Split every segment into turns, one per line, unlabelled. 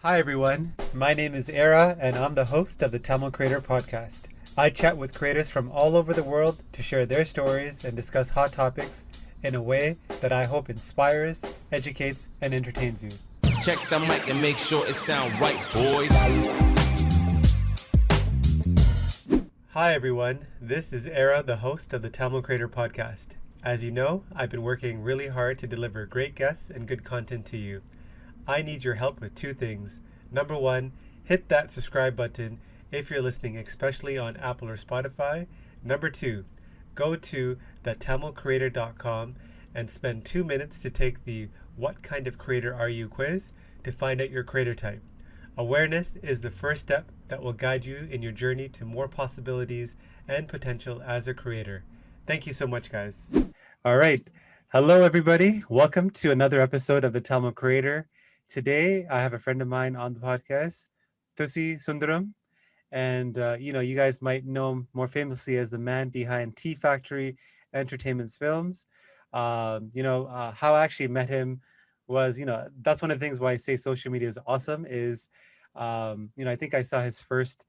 Hi everyone, my name is Ara and I'm the host of the Tamil Creator Podcast. I chat with creators from all over the world to share their stories and discuss hot topics in a way that I hope inspires, educates, and entertains you.
Check the mic and make sure it sound right, boys.
Hi everyone, this is Ara, the host of the Tamil Creator Podcast. As you know, I've been working really hard to deliver great guests and good content to you. I need your help with two things. Number one, hit that subscribe button if you're listening, especially on Apple or Spotify. Number two, go to thetamilcreator.com and spend 2 minutes to take the What Kind of Creator Are You quiz to find out your creator type. Awareness is the first step that will guide you in your journey to more possibilities and potential as a creator. Thank you so much, guys. All right. Hello, everybody. Welcome to another episode of the Tamil Creator. Today, I have a friend of mine on the podcast, Thusy Suntharam. And, you guys might know him more famously as the man behind Tea Factory Entertainment's films. How I actually met him was, that's one of the things why I say social media is awesome is, I think I saw his first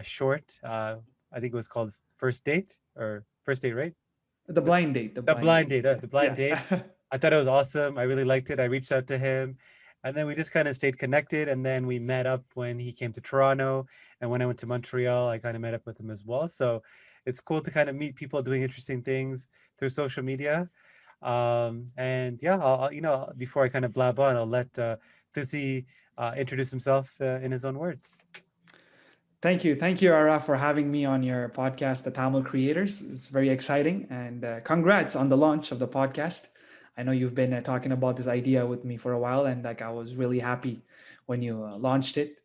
short. I think it was called First Date or First Date, right?
The blind date.
The blind date. The blind date.
Yeah.
I thought it was awesome. I really liked it. I reached out to him. And then we just kind of stayed connected. And then we met up when he came to Toronto. And when I went to Montreal, I kind of met up with him as well. So it's cool to kind of meet people doing interesting things through social media. Before I kind of blab on, I'll let Thusy introduce himself in his own words.
Thank you, Ara, for having me on your podcast, The Tamil Creators. It's very exciting. And congrats on the launch of the podcast. I know you've been talking about this idea with me for a while, and I was really happy when you launched it.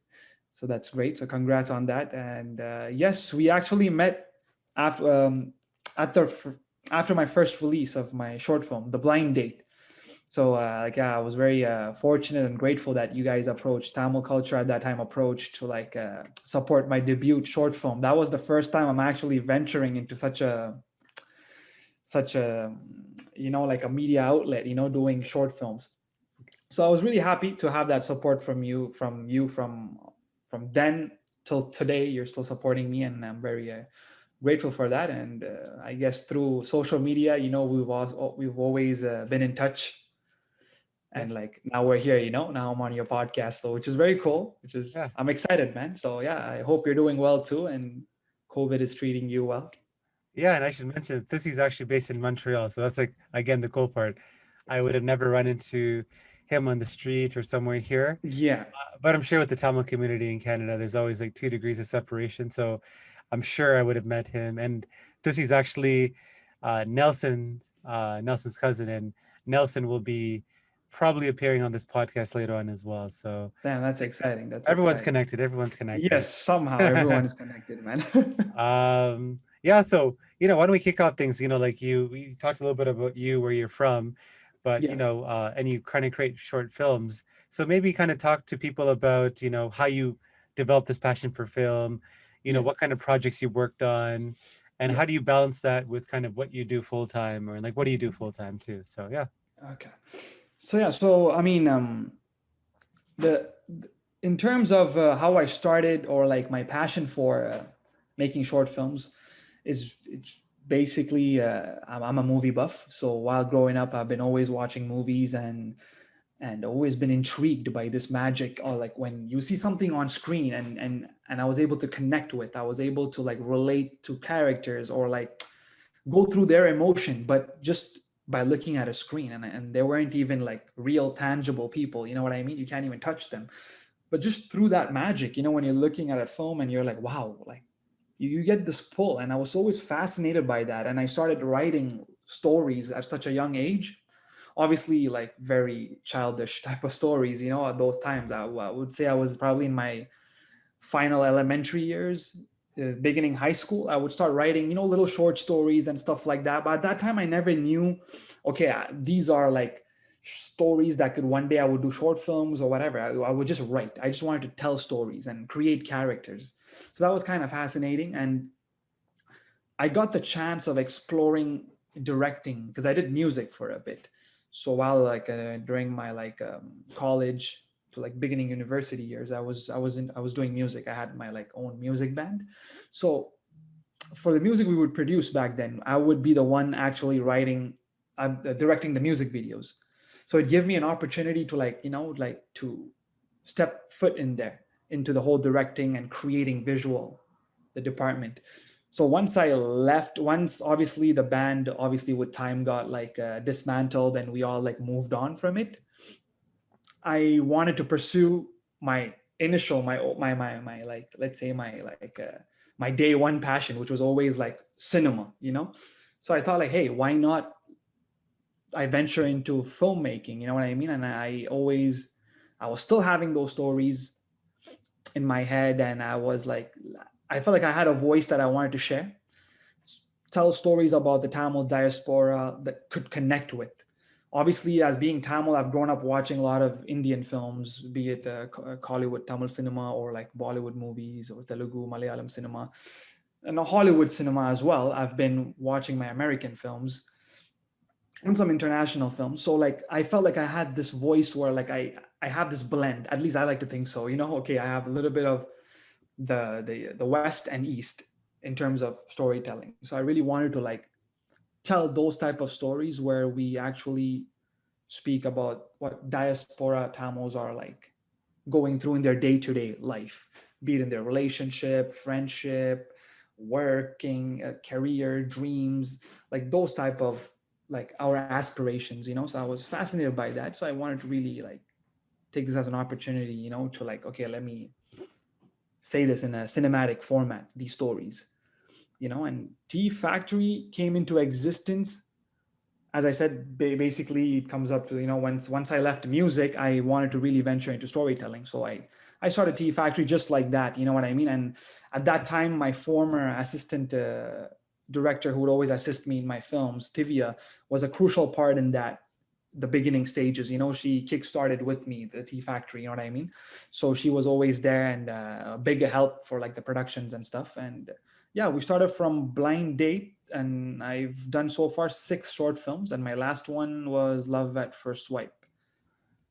So that's great. So congrats on that. And yes, we actually met after my first release of my short film, The Blind Date. So I was very fortunate and grateful that you guys approached Tamil Culture at that time approached to support my debut short film. That was the first time I'm actually venturing into such a a media outlet, doing short films. So I was really happy to have that support from then till today. You're still supporting me, and I'm very grateful for that. And I guess through social media, we've always been in touch. And now we're here, now I'm on your podcast, so which is very cool, I'm excited, man. So I hope you're doing well too, and COVID is treating you well.
Yeah, and I should mention this is actually based in Montreal, so that's again the cool part. I would have never run into him on the street or somewhere here.
Yeah,
but I'm sure with the Tamil community in Canada, there's always 2 degrees of separation. So I'm sure I would have met him. And Thusy's actually Nelson's cousin, and Nelson will be probably appearing on this podcast later on as well. So
damn, that's exciting.
Everyone's connected.
Yes, somehow everyone is connected, man.
So why don't we kick off things? We talked a little bit about where you're from, but and you kind of create short films. So maybe kind of talk to people about how you developed this passion for film, what kind of projects you worked on, and how do you balance that with kind of what you do full time, or what do you do full time too? So
Okay. So I mean, in terms of how I started, or my passion for making short films, is basically I'm a movie buff. So while growing up, I've been always watching movies and always been intrigued by this magic, or when you see something on screen and I was able to connect with, I was able to relate to characters, or go through their emotion, but just by looking at a screen, and they weren't even real tangible people, you know what I mean? You can't even touch them, but just through that magic, when you're looking at a film and you're wow, you get this pull. And I was always fascinated by that, and I started writing stories at such a young age, obviously very childish type of stories, at those times. I would say I was probably in my final elementary years, beginning high school. I would start writing little short stories and stuff like that. But at that time I never knew, okay, these are stories that could one day I would do short films or whatever. I would just write. I just wanted to tell stories and create characters. So that was kind of fascinating. And I got the chance of exploring directing because I did music for a bit. So while during my college like beginning university years, I was doing music. I had my like own music band. So for the music we would produce back then, I would be the one actually writing, directing the music videos. So it gave me an opportunity to like, like to step foot in there into the whole directing and creating visual, the department. So once I left, once obviously the band obviously with time got like dismantled and we all like moved on from it, I wanted to pursue my initial, my like, let's say my like my day one passion, which was always like cinema, So I thought like, hey, why not I venture into filmmaking, you know what I mean? And I was still having those stories in my head, and I felt like I had a voice that I wanted to share, tell stories about the Tamil diaspora that could connect with. Obviously, as being Tamil, I've grown up watching a lot of Indian films, be it Hollywood Tamil cinema or like Bollywood movies or Telugu, Malayalam cinema, and Hollywood cinema as well. I've been watching my American films and some international films. So like I felt like I had this voice where like I have this blend. At least I like to think so. Okay, I have a little bit of the West and East in terms of storytelling. So I really wanted to like tell those type of stories where we actually speak about what diaspora Tamils are like going through in their day-to-day life, be it in their relationship, friendship, working, career, dreams, like those type of like our aspirations. So I was fascinated by that. So I wanted to really like take this as an opportunity, to like, okay, let me say this in a cinematic format, these stories, and Tea Factory came into existence. As I said, basically it comes up to, once I left music, I wanted to really venture into storytelling. So I started Tea Factory just like that, you know what I mean? And at that time, my former assistant director who would always assist me in my films, Tivia, was a crucial part in that, the beginning stages. She kickstarted with me the Tea Factory, you know what I mean? So she was always there and a big help for like the productions and stuff. And yeah, we started from blind date, and I've done so far 6 short films, and my last one was Love at First Swipe,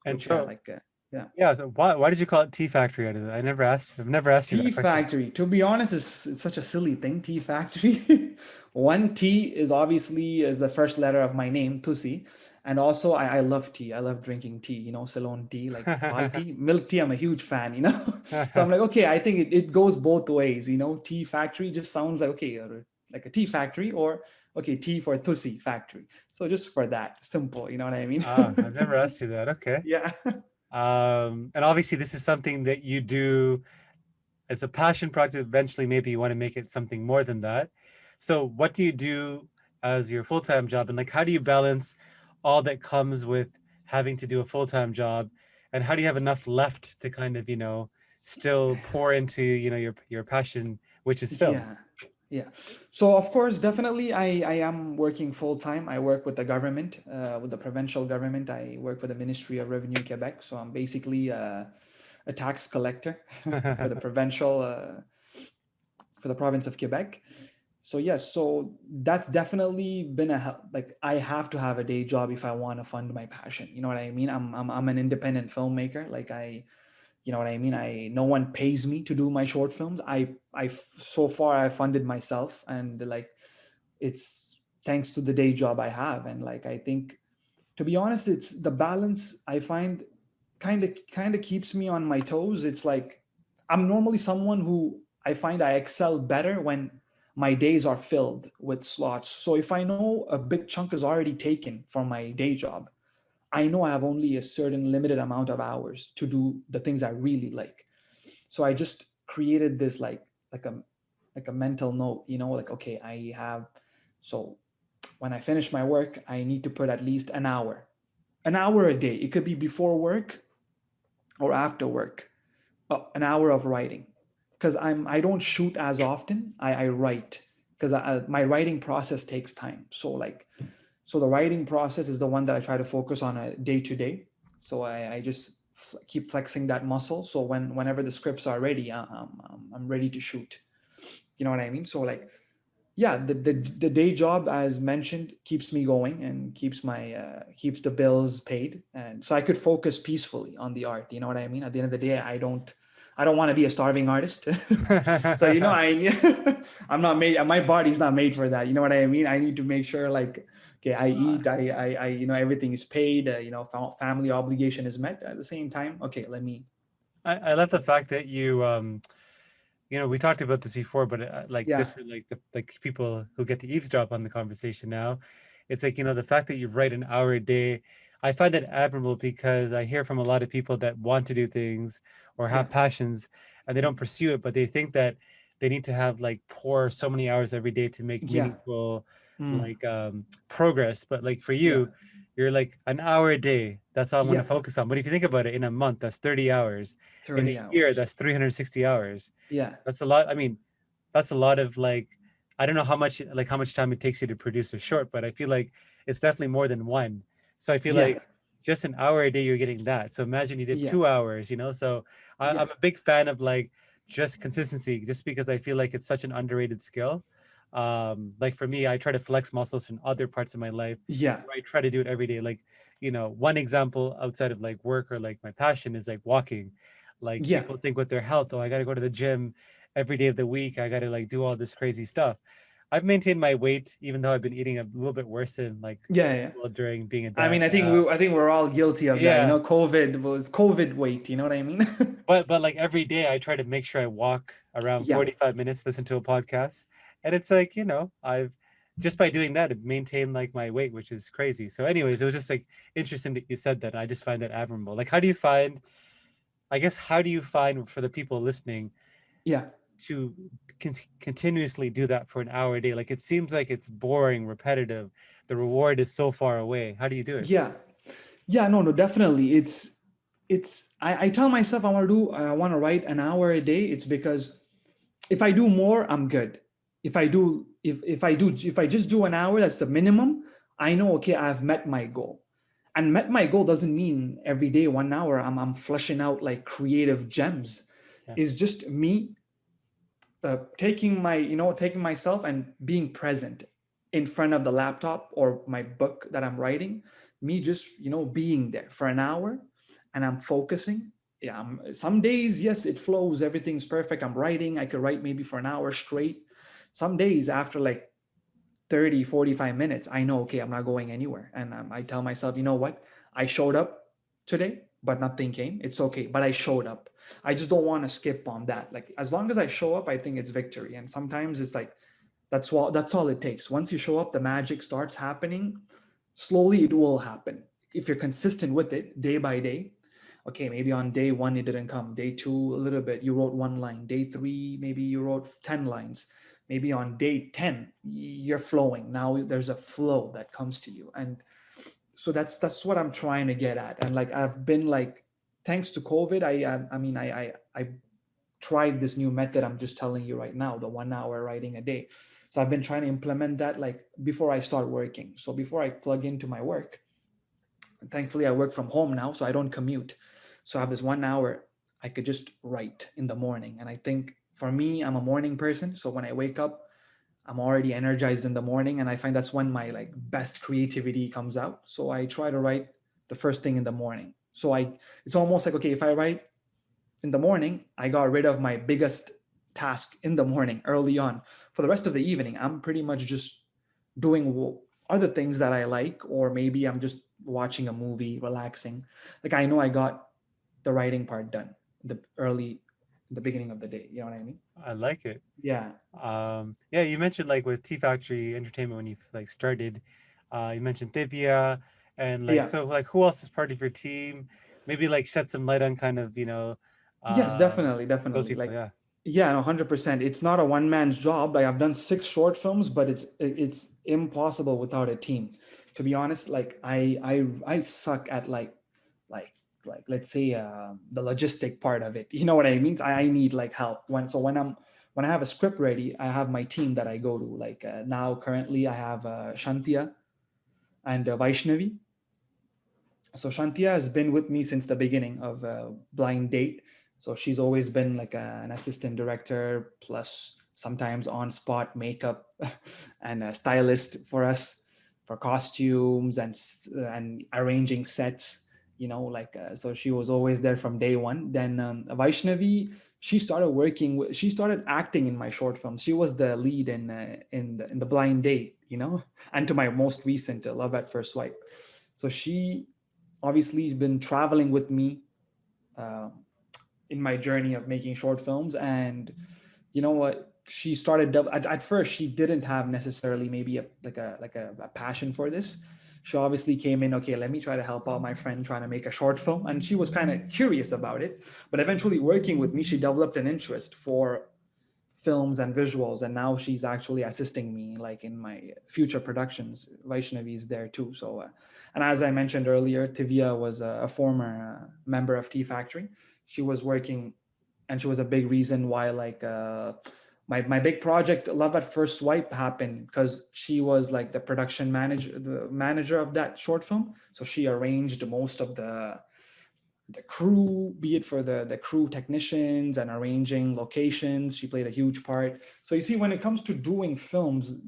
And
which yeah,
so,
like yeah.
yeah, so why did you call it Tea Factory out of it? I've never asked you
Tea
that question.
Factory, to be honest, is such a silly thing. Tea Factory. One T is the first letter of my name, Thusy. And also I love tea. I love drinking tea, Ceylon tea, like pal tea, milk tea. I'm a huge fan, So I'm like, okay, I think it goes both ways, Tea Factory just sounds like, okay, like a tea factory, or okay, tea for Thusy Factory. So just for that, simple, you know what I mean?
I've never asked you that. Okay.
Yeah.
And obviously this is something that you do. It's a passion project. Eventually, maybe you want to make it something more than that. So what do you do as your full-time job? And like, how do you balance all that comes with having to do a full-time job? And how do you have enough left to kind of, still pour into, your passion, which is film?
Yeah. Yeah. So of course, definitely I am working full time. I work with the government, with the provincial government. I work for the Ministry of Revenue Quebec. So I'm basically a tax collector for the provincial, for the province of Quebec. So yes, so that's definitely been like I have to have a day job if I want to fund my passion. You know what I mean? I'm an independent filmmaker. Like you know what I mean? No one pays me to do my short films. So far I funded myself, and like it's thanks to the day job I have. And like I think, to be honest, it's the balance I find kind of keeps me on my toes. It's like I'm normally someone who I find I excel better when my days are filled with slots. So if I know a big chunk is already taken from my day job, I know I have only a certain limited amount of hours to do the things I really like. So I just created this like a like a mental note, like okay, I have, so when I finish my work, I need to put at least an hour a day. It could be before work or after work, an hour of writing, because I don't shoot as often. I write because my writing process takes time. So the writing process is the one that I try to focus on a day to day. So I just keep flexing that muscle. So whenever the scripts are ready, I'm ready to shoot. You know what I mean? So like, yeah, the day job, as mentioned, keeps me going and keeps the bills paid, and so I could focus peacefully on the art. You know what I mean? At the end of the day, I don't want to be a starving artist. So I'm not made. My body's not made for that. You know what I mean? I need to make sure, like, okay, I eat, I everything is paid. Family obligation is met. At the same time, okay, let me.
I love the fact that we talked about this before, but like
Yeah,
just for like the like people who get to eavesdrop on the conversation now, it's like the fact that you write an hour a day, I find that admirable because I hear from a lot of people that want to do things or
yeah,
have passions and they don't pursue it, but they think that they need to have like pour so many hours every day to make
yeah,
meaningful
mm,
like progress. But like for
yeah,
you, you're like an hour a day. That's all I'm going to
yeah.
focus on. But if you think about it, in a month, that's 30 hours. In a
30
year,
hours.
that's 360 hours.
Yeah,
That's a lot. I mean, that's a lot of like, I don't know how much time it takes you to produce a short, but I feel like it's definitely more than one. So I feel
yeah,
like just an hour a day, you're getting that. So imagine you did
yeah,
2 hours, So
yeah,
I'm a big fan of like just consistency, just because I feel like it's such an underrated skill. Like for me, I try to flex muscles from other parts of my life.
yeah,
Where I try to do it every day. Like, one example outside of like work or like my passion is like walking. Like
yeah,
people think with their health, oh, I got to go to the gym every day of the week. I got to like do all this crazy stuff. I've maintained my weight, even though I've been eating a little bit worse than like
yeah, yeah.
well, during being a
I
dad.
mean, I think we're all guilty of that.
Yeah,
COVID was COVID weight. You know what I mean?
but like every day, I try to make sure I walk around
Yeah,
45 minutes, listen to a podcast, and it's like I've just by doing that, it maintained like my weight, which is crazy. So, anyways, it was just like interesting that you said that. I just find that admirable. Like, how do you find? I guess how do you find for the people listening
yeah,
to continuously do that for an hour a day? Like it seems like it's boring, repetitive. The reward is so far away. How do you do it?
yeah, yeah. No, no, definitely. I tell myself I want to write an hour a day. It's because if I do more, I'm good. If I just do an hour, that's the minimum. I know, okay, I've met my goal. And met my goal doesn't mean every day 1 hour I'm flushing out like creative gems.
Yeah.
It's just me taking myself and being present in front of the laptop or my book that I'm writing, me just being there for an hour, and I'm focusing. Yeah, some days, yes, it flows, everything's perfect, I'm writing, I could write maybe for an hour straight. Some days after like 30-45 minutes, I know, okay, I'm not going anywhere, and I tell myself, you know what, I showed up today, but nothing came. It's okay, but I showed up. I just don't want to skip on that. Like as long as I show up, I think it's victory. And sometimes it's like that's all it takes. Once you show up, the magic starts happening. Slowly it will happen if you're consistent with it day by day. Okay, maybe on day one it didn't come, day two a little bit, you wrote one line, day three maybe you wrote 10 lines, maybe on day 10 you're flowing. Now there's a flow that comes to you, and so that's what I'm trying to get at. And like I've been like, thanks to COVID, I tried this new method I'm just telling you right now, the 1 hour writing a day. So I've been trying to implement that like before I start working. So before I plug into my work, thankfully I work from home now, so I don't commute. So I have this 1 hour I could just write in the morning. And I think for me, I'm a morning person. So when I wake up, I'm already energized in the morning, and I find that's when my like best creativity comes out. So I try to write the first thing in the morning. So it's almost like, okay, if I write in the morning, I got rid of my biggest task in the morning early on. For the rest of the evening, I'm pretty much just doing other things that I like, or maybe I'm just watching a movie, relaxing. Like I know I got the writing part done the beginning of the day. You know what I mean?
I like it.
Yeah.
Yeah, you mentioned like with Tea Factory Entertainment when you like started, you mentioned Thivia and like
Yeah.
so like who else is part of your team? Maybe like shed some light on kind of,
Yes, definitely,
those
definitely.
people.
Like,
Yeah.
yeah, no, 100%. It's not a one man's job. Like I've done 6 short films, but it's impossible without a team. To be honest, like I suck at like let's say the logistic part of it. You know what I mean? I need like help when I have a script ready. I have my team that I go to. Like now, currently, I have Shantia and Vaishnavi. So Shantia has been with me since the beginning of Blind Date. So she's always been like an assistant director plus sometimes on spot makeup and a stylist for us for costumes and arranging sets, so she was always there from day one. Then Vaishnavi, she started acting in my short films. She was the lead in the Blind Date, and to my most recent Love at First Swipe. So she obviously has been traveling with me uh, in my journey of making short films. And you know what, she started at first she didn't have necessarily maybe a passion for this. She obviously came in, okay, let me try to help out my friend trying to make a short film, and she was kind of curious about it. But eventually working with me, she developed an interest for films and visuals, and now she's actually assisting me like in my future productions. Vaishnavi is there too. So and as I mentioned earlier, Tivia was a former member of Tea Factory. She was working, and she was a big reason why like my big project Love at First Swipe happened, because she was like the manager of that short film. So she arranged most of the crew, be it for the crew technicians and arranging locations. She played a huge part. So you see, when it comes to doing films,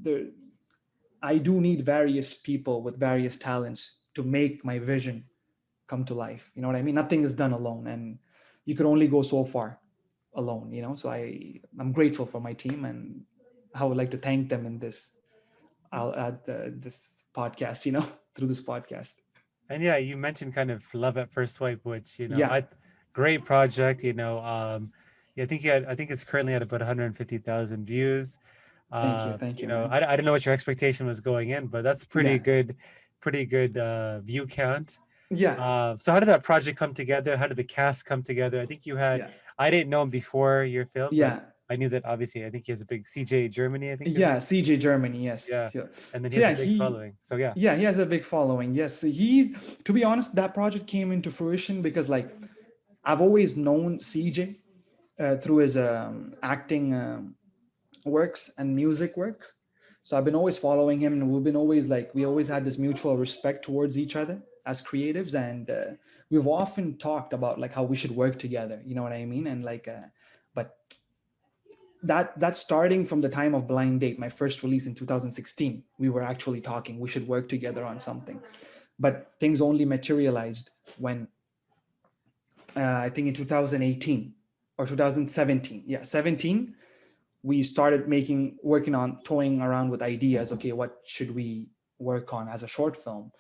I do need various people with various talents to make my vision come to life. You know what I mean? Nothing is done alone, and you can only go so far alone. So I'm grateful for my team, and I would like to thank them in this. I'll add this podcast, through this podcast.
And yeah, you mentioned kind of Love at First Swipe, which
Yeah.
great project. Yeah, I think it's currently at about 150,000 views.
Thank you, man.
I don't know what your expectation was going in, but that's
Yeah.
pretty good view count.
Yeah.
So how did that project come together? How did the cast come together? I think
Yeah.
I didn't know him before your film, but
Yeah.
I knew that obviously. I think he has a big CJ Germany, I think his
Yeah,
name.
CJ Germany,
Yeah,
yes. Yeah.
and then he
So
has a
yeah,
big following. So yeah.
yeah, he has a big following. Yes, to be honest, that project came into fruition because like I've always known CJ through his acting works and music works. So I've been always following him, and we always had this mutual respect towards each other as creatives, and we've often talked about like how we should work together. You know what I mean? And like, but that's starting from the time of Blind Date, my first release in 2016. We were actually talking we should work together on something, but things only materialized when I think in 2018 or 2017. Yeah, 17. We started working on toying around with ideas. Okay, what should we work on as a short film?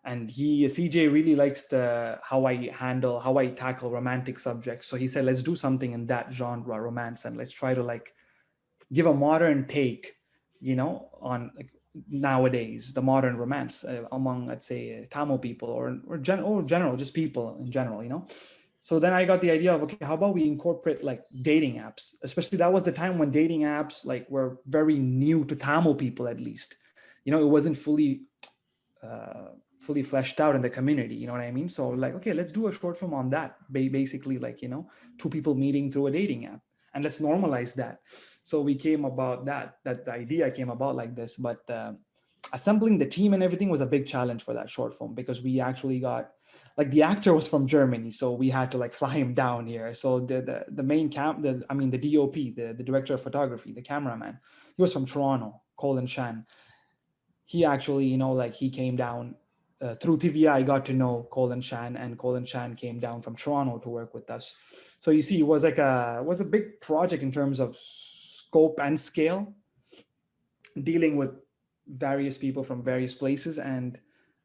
And CJ really likes how I tackle romantic subjects. So he said, let's do something in that genre, romance, and let's try to like give a modern take, on like nowadays the modern romance among, let's say, Tamil people or general, just people in general. So then I got the idea of, okay, how about we incorporate like dating apps? Especially that was the time when dating apps like were very new to Tamil people, at least. It wasn't fully fleshed out in the community. You know what I mean? So like, okay, let's do a short film on that. Basically, like, two people meeting through a dating app, and let's normalize that. So we came about that the idea came about like this. But assembling the team and everything was a big challenge for that short film, because we actually got, like, the actor was from Germany, so we had to like fly him down here. So the main the DOP, the director of photography, the cameraman, he was from Toronto, Colin Shan. He actually, like, he came down through TVA. I got to know Colin Shan, and Colin Shan came down from Toronto to work with us. So you see, it was a big project in terms of scope and scale, dealing with various people from various places. And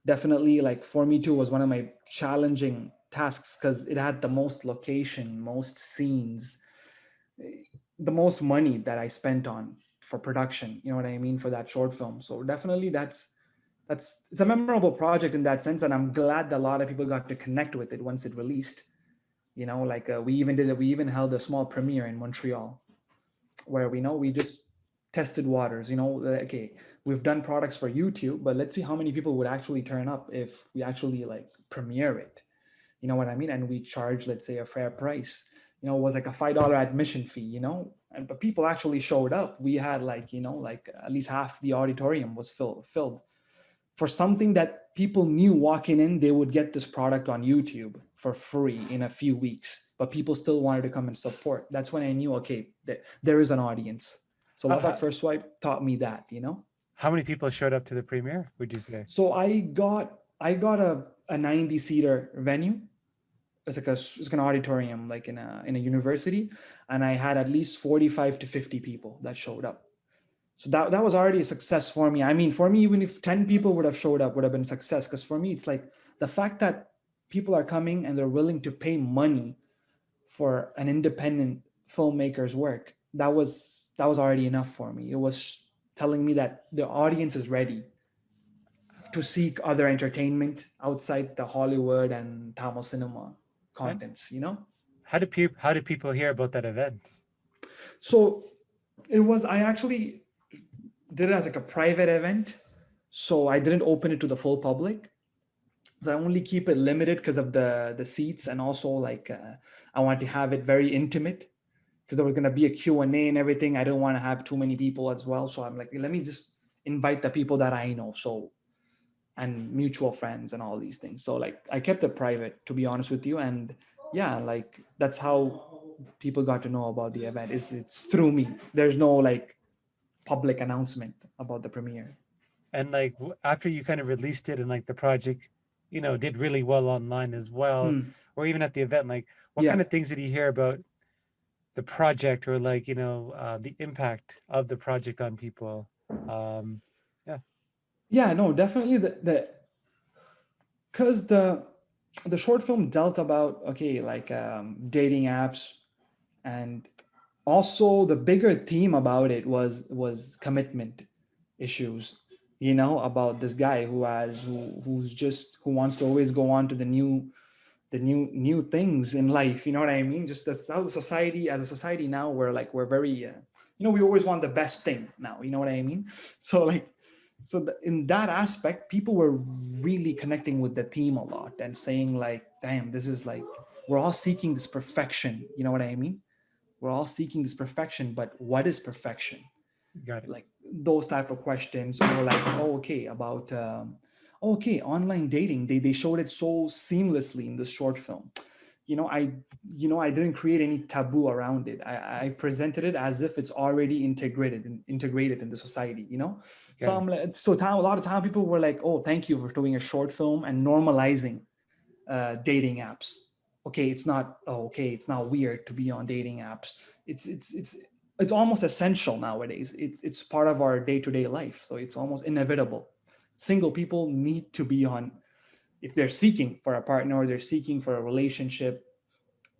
definitely, like, for me too, was one of my challenging tasks, because it had the most location, most scenes, the most money that I spent on for production, you know what I mean, for that short film. So definitely it's a memorable project in that sense, and I'm glad that a lot of people got to connect with it once it released. Like, we even held a small premiere in Montreal, where we just tested waters. Okay, we've done products for YouTube, but let's see how many people would actually turn up if we actually like premiere it. You know what I mean? And we charge, let's say, a fair price. It was like a $5 admission fee. But people actually showed up. We had like at least half the auditorium was filled for something that people knew walking in they would get this product on YouTube for free in a few weeks, but people still wanted to come and support. That's when I knew, okay, there is an audience So
How,
Love at
how,
First Swipe taught me that, you know.
how many people showed up to the premiere, would you say?
So I got a 90 seater venue. It's like an auditorium, like in a university, and I had at least 45 to 50 people that showed up. So that was already a success for me. I mean, for me, even if 10 people would have showed up, would have been success. Because for me, it's like the fact that people are coming and they're willing to pay money for an independent filmmaker's work. That was already enough for me. It was telling me that the audience is ready to seek other entertainment outside the Hollywood and Tamil cinema
And
contents, you know?
how do people hear about that event?
So I actually did it as like a private event. So I didn't open it to the full public. So I only keep it limited because of the seats, and also like I want to have it very intimate because there was going to be a Q&A and everything. I don't want to have too many people as well. So I'm like, let me just invite the people that I know. So, and mutual friends and all these things. So like I kept it private, to be honest with you. And yeah, like that's how people got to know about the event. It's through me. There's no like public announcement about the premiere.
And like after you kind of released it and like the project, did really well online as well,
Hmm.
or even at the event, like what kind
Yeah.
of things did you hear about the project, or like the impact of the project on people? Um, yeah,
Yeah, no, definitely the because the short film dealt about, okay, like dating apps, and also the bigger theme about it was commitment issues, about this guy who wants to always go on to the new things in life. You know what I mean? Just that's how the society, as a society now, we're very we always want the best thing now. You know what I mean? So like, in that aspect, people were really connecting with the theme a lot and saying like, damn, this is like, we're all seeking this perfection. You know what I mean? We're all seeking this perfection, but what is perfection?
got it.
Like those type of questions. Or like, oh, okay, about okay, online dating, they showed it so seamlessly in this short film. I didn't create any taboo around it. I presented it as if it's already integrated in the society. So
Got it.
I'm like, a lot of time people were like, oh, thank you for doing a short film and normalizing dating apps. Okay, it's not, oh, okay, it's not weird to be on dating apps. It's almost essential nowadays. It's part of our day-to-day life, so it's almost inevitable. Single people need to be on, if they're seeking for a partner or they're seeking for a relationship,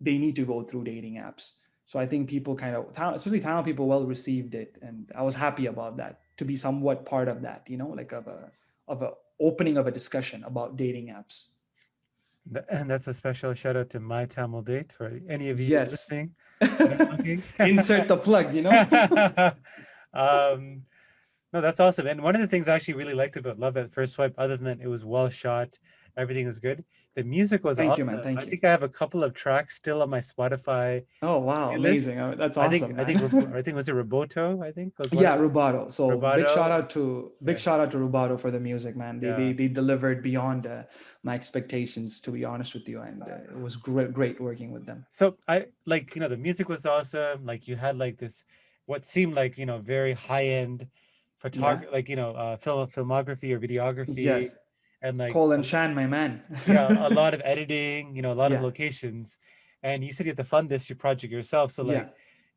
they need to go through dating apps. So I think people kind of, especially Tamil people, well received it, and I was happy about that, to be somewhat part of that, like of a opening of a discussion about dating apps.
And that's a special shout out to My Tamil Date for any of you
Yes.
listening that are looking.
Insert the plug.
um, No, that's awesome. And one of the things I actually really liked about Love at First Swipe, other than that it was well shot, everything was good. The music was
Thank you, man.
awesome. I
Thank you.
think I have a couple of tracks still on my Spotify
Oh, wow.
playlist.
Amazing. That's
I think
awesome,
I think
man.
I think was it Roboto? I think was one of
Yeah,
them.
Rubato. So
Roboto.
big
Yeah,
shout out to Rubato for the music, man. They
yeah.
they, they delivered beyond my expectations, to be honest with you, and it was great working with them.
So I like, the music was awesome. Like you had like this, what seemed like, very high end
Yeah.
photography, like, filmography or videography,
Yes.
and like
Colin Shan, my man.
yeah, a lot of editing, a lot of
Yeah.
locations. And you said you had to fund this your project yourself. So
Yeah.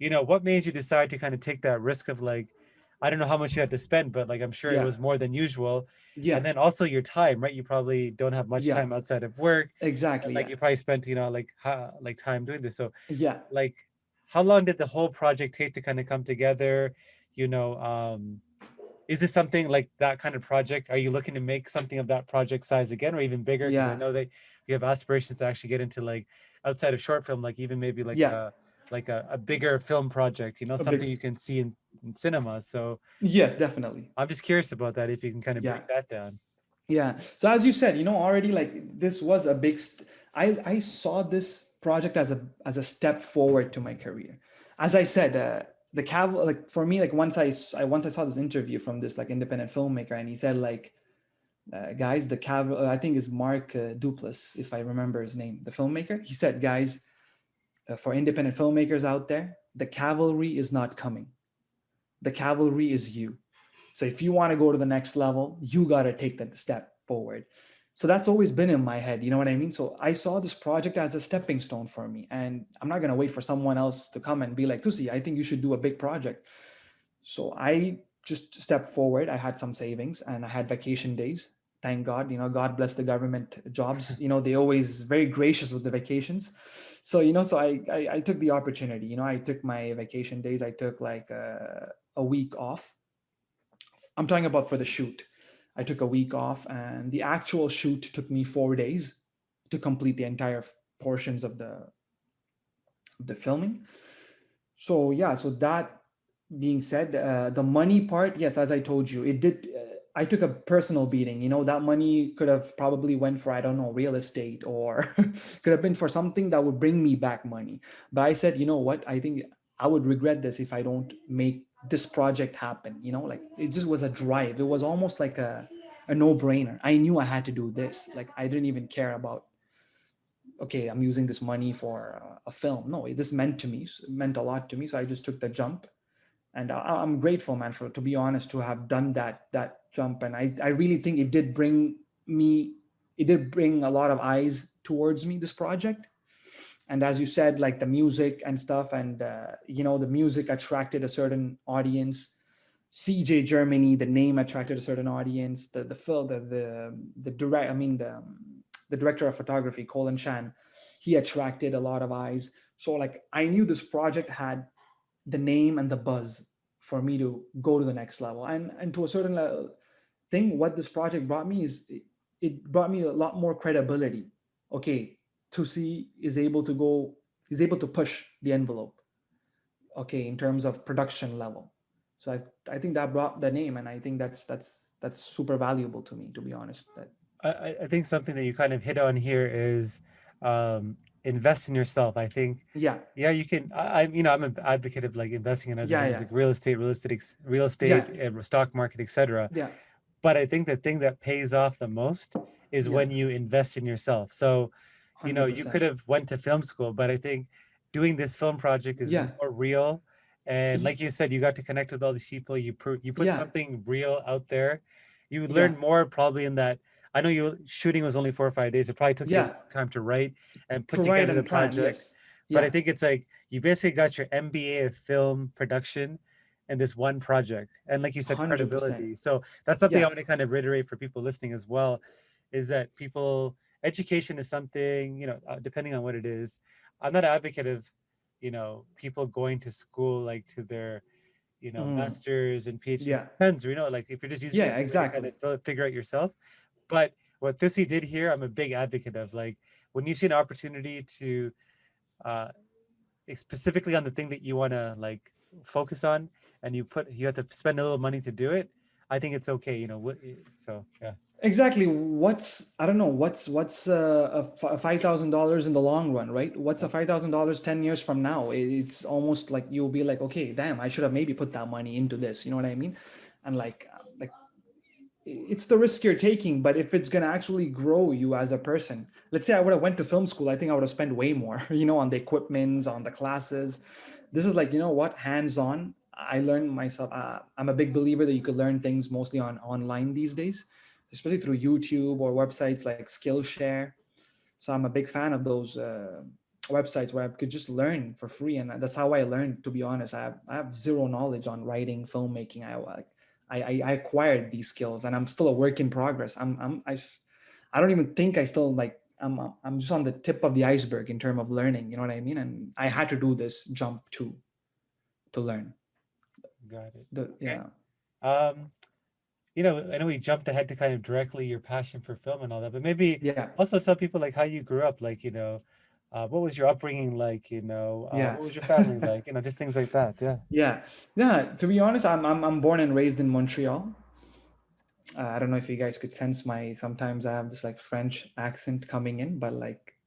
like, what made you decide to kind of take that risk of like, I don't know how much you had to spend, but like I'm sure it
Yeah.
was more than usual.
Yeah.
And then also your time, right? You probably don't have much
Yeah.
time outside of work. And
Exactly.
like
Yeah.
you probably spent, like time doing this. So
Yeah.
like how long did the whole project take to kind of come together? You know, is this something like that kind of project? Are you looking to make something of that project size again, or even bigger? Because I
Yeah.
know that you have aspirations to actually get into like outside of short film, like even maybe like
Yeah.
a bigger film project,
A
something
big.
you can see in cinema. So
Yes, definitely.
I'm just curious about that, if you can kind of
Yeah.
break that down.
Yeah. So as you said, already like this was a big. I saw this project as a step forward to my career. As I said, the cav like for me, like once I saw this interview from this like independent filmmaker, and he said like, guys, the cav I think is Mark Duplass, if I remember his name, the filmmaker. He said, guys, for independent filmmakers out there, the cavalry is not coming. The cavalry is you. So if you want to go to the next level, you got to take that step forward. So that's always been in my head. You know what I mean? So I saw this project as a stepping stone for me. And I'm not going to wait for someone else to come and be like, Thusy, I think you should do a big project. So I just stepped forward. I had some savings and I had vacation days. Thank God, God bless the government jobs. They always very gracious with the vacations. So, so I took the opportunity, I took my vacation days. I took like a week off. I'm talking about for the shoot. I took a week off, and the actual shoot took me 4 days to complete the entire portions of the filming. So yeah, so that being said, the money part, yes, as I told you, it did. I took a personal beating. That money could have probably went for, I don't know, real estate, or could have been for something that would bring me back money. But I said, you know what? I think I would regret this if I don't make this project happen. Like it just was a drive. It was almost like a no-brainer. I knew I had to do this. Like I didn't even care about, okay, I'm using this money for a film. No, this meant a lot to me. So I just took the jump, and I'm grateful, man, to be honest, to have done that jump. And I really think it did bring a lot of eyes towards me, this project. And as you said, like the music and stuff, and the music attracted a certain audience. CJ Germany, the name attracted a certain audience. The film, the direct, I mean the director of photography, Colin Chan, he attracted a lot of eyes. So like I knew this project had the name and the buzz for me to go to the next level. And to a certain thing, what this project brought me is it brought me a lot more credibility. Okay, Thusy is able to push the envelope, okay, in terms of production level. So I think that brought the name, and I think that's super valuable to me, to be honest. That
I think something that you kind of hit on here is invest in yourself. I think,
yeah,
you can. I'm an advocate of like investing in other
yeah,
things
yeah,
like real
yeah,
estate, stock market, etc.
yeah,
But I think the thing that pays off the most is
yeah,
when you invest in yourself. So, you could
100%.
have went to film school, but I think doing this film project is
Yeah,
more real. And
y-
like you said, you got to connect with all these people. You put
yeah,
something real out there. You
yeah,
learned more probably in that. I know you shooting was only 4 or 5 days. It probably took you a
yeah.
long time to write and put
To write
together the
and plan,
project.
yes,
But I
yeah,
think it's like you basically got your MBA of film production in this one project. And like you said,
100%.
credibility. So that's something I
Yeah,
want to kind of reiterate for people listening as well, is that education is something, depending on what it is. I'm not an advocate of, people going to school like to their,
mm,
masters and PhDs.
yeah,
Depends, like if you're just using it
yeah,
as a way to kind
exactly.
of figure out yourself. But what Thusy did here, I'm a big advocate of. Like when you see an opportunity to uh, specifically on the thing that you want to like focus on, and you have to spend a little money to do it, I think it's okay, so yeah.
Exactly. I don't know, what's $5,000 in the long run, right? What's a $5,000 10 years from now? It's almost like you'll be like, okay, damn, I should have maybe put that money into this. You know what I mean? And like it's the risk you're taking, but if it's gonna actually grow you as a person, let's say I would have went to film school, I think I would have spent way more, on the equipments, on the classes. This is like, what, hands-on. I learned myself. I'm a big believer that you could learn things mostly online these days, especially through YouTube or websites like Skillshare. So I'm a big fan of those websites where I could just learn for free, and that's how I learned. To be honest, I have zero knowledge on writing, filmmaking. I acquired these skills, and I'm still a work in progress. I don't even think I still like. I'm just on the tip of the iceberg in terms of learning. You know what I mean? And I had to do this jump to learn.
Got it. Okay.
Yeah,
um I know we jumped ahead to kind of directly your passion for film and all that, but maybe
yeah,
also tell people like how you grew up, like, what was your upbringing like,
yeah.
what was your family like, just things like that. Yeah.
Yeah, yeah. To be honest, I'm born and raised in Montreal. I don't know if you guys could sense my, sometimes I have this like French accent coming in, but like,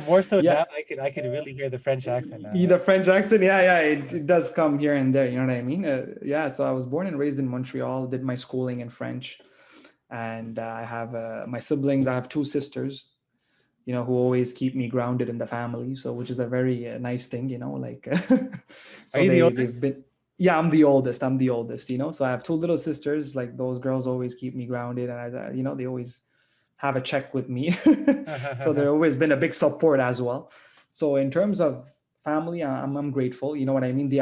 More so
yeah,
now I could really hear the French accent now.
the French accent. Yeah, yeah, it does come here and there. You know what I mean? Yeah. So I was born and raised in Montreal, did my schooling in French. And I have my siblings. I have two sisters, who always keep me grounded in the family. So, which is a very nice thing, like,
Are
so
you the
they've been,
oldest?
Yeah, I'm the oldest, so I have two little sisters. Like, those girls always keep me grounded, and they always have a check with me. So they've always been a big support as well. So in terms of family, I'm grateful. You know what I mean? They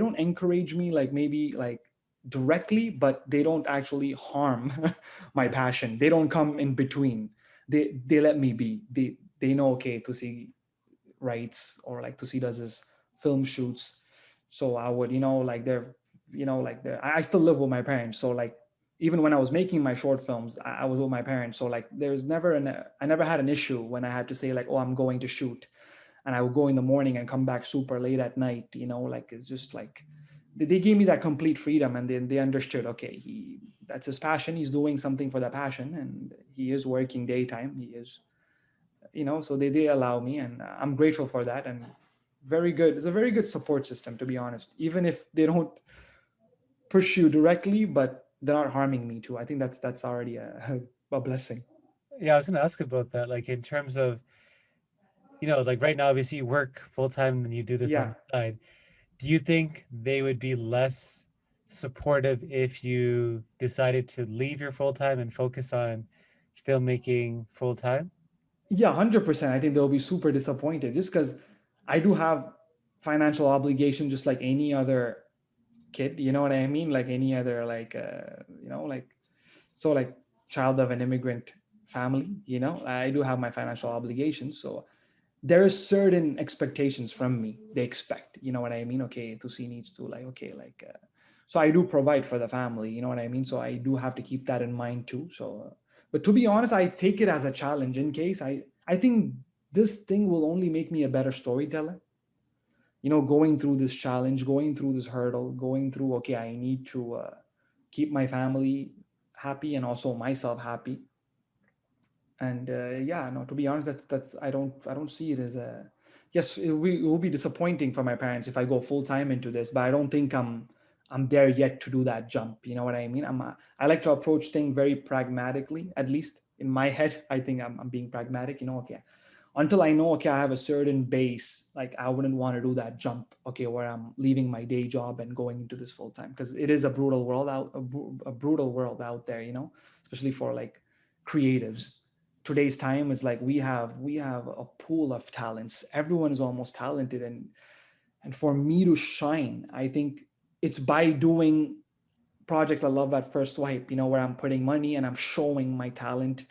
don't encourage me, like, maybe like directly, but they don't actually harm my passion. They don't come in between. They let me be. They know, okay, Thusy writes, or like Thusy does his film shoots. So I would, like, I still live with my parents. So, like, even when I was making my short films, I was with my parents. So, like, I never had an issue when I had to say, like, oh, I'm going to shoot, and I would go in the morning and come back super late at night. Like, it's just like they gave me that complete freedom, and then they understood, okay, that's his passion. He's doing something for that passion, and he is working daytime. He is, so they allow me, and I'm grateful for that. And very good, it's a very good support system, to be honest, even if they don't push you directly, but they're not harming me too. I think that's already a blessing.
Yeah, I was going to ask about that. Like, in terms of, like right now, obviously you work full time and you do this on
Yeah.
the side. Do you think they would be less supportive if you decided to leave your full time and focus on filmmaking full time?
Yeah, 100%. I think they'll be super disappointed, just because I do have financial obligation, just like any other kid. You know what I mean? Like any other, like, like, so, like, child of an immigrant family. I do have my financial obligations. So there is certain expectations from me. They expect, you know what I mean? Okay, Tusi needs to, like, okay, like, so I do provide for the family. You know what I mean? So I do have to keep that in mind too. So, but to be honest, I take it as a challenge. In case, I think this thing will only make me a better storyteller. Going through this challenge, going through this hurdle, going through, okay, I need to keep my family happy and also myself happy. And yeah, no, to be honest, that's I don't see it as a, yes, it will be disappointing for my parents if I go full time into this, but I don't think I'm there yet to do that jump. You know what I mean? I like to approach things very pragmatically, at least in my head. I think I'm being pragmatic. Okay, until I know, okay, I have a certain base, like, I wouldn't want to do that jump, okay, where I'm leaving my day job and going into this full time, because it is a brutal world a brutal world out there, especially for, like, creatives. Today's time is like, we have a pool of talents. Everyone is almost talented, and for me to shine, I think it's by doing projects I love at first swipe, where I'm putting money and I'm showing my talent